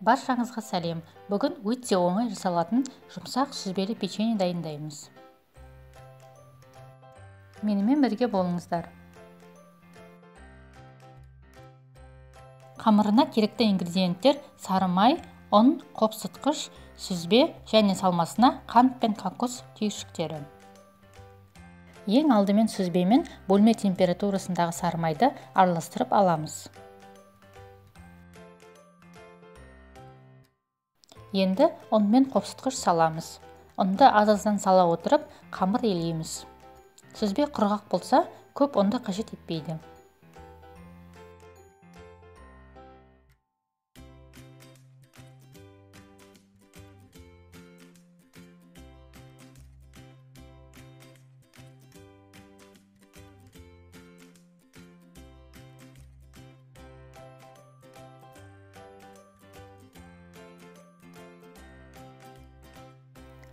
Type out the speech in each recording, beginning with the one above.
Баршаңызға сәлем. Бүгін өте оңай жасалатын жұмсақ сүзбелі печенье дайындаймыз. Менімен бірге болыңыздар. Қамырына керекті ингредиенттер: сары май, ұн, қопсытқыш, сүзбе және салмасына қант пен кокос түйіршіктері. Ең алдымен сүзбемен бөлме температурасындағы сары майды араластырып аламыз. Енді ұн мен қопсытқыш саламыз. Ұнды аз-аздан сала отырып, қамыр елейміз. Сүзбе құрғақ болса, көп ұнды қажет етпейді.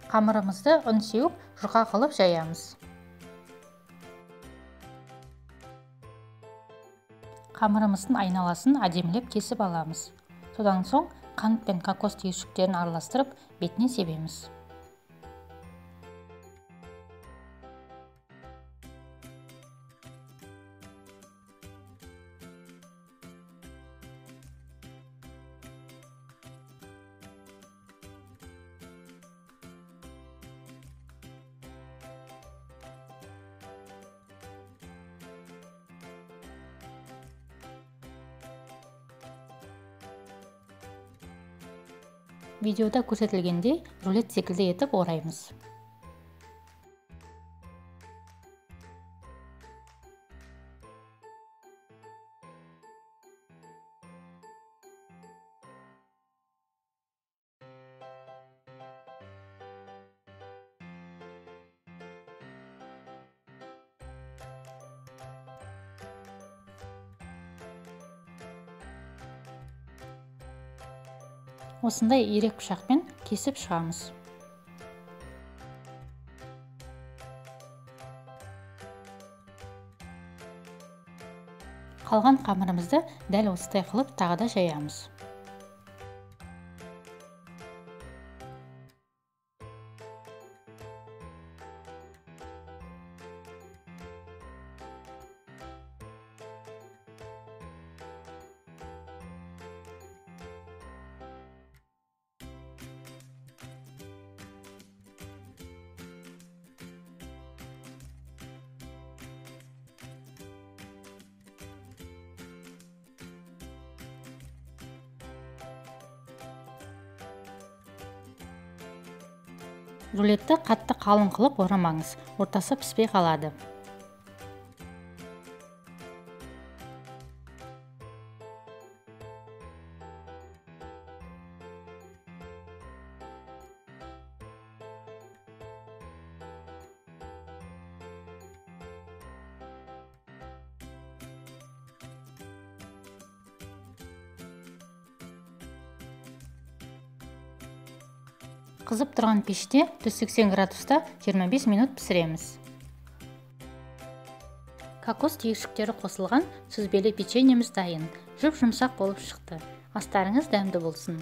Қамырымызды ұн сеуіп, жұқа қылып жаямыз. Қамырымыздың айналасын әдемілеп кесіп аламыз. Содан соң қант пен кокос түйіршіктерін араластырып, бетіне себеміз. Видеода көрсетілгендей рулет секілді етіп ораймыз. Осындай ирек пышақпен кесіп шығамыз. Қалған қамырымызды дәл осылай қылып тағы да жаямыз. Рулетті қатты қалың қылып орамаңыз, ортасы піспей қалады. Қызып тұрған пеште 180 градуста 25 минут пісіреміз. Кокос түйіршіктері қосылған сүзбелі печеньеміз дайын. Жұп-жұмсақ болып шықты. Астарыңыз дәмді болсын.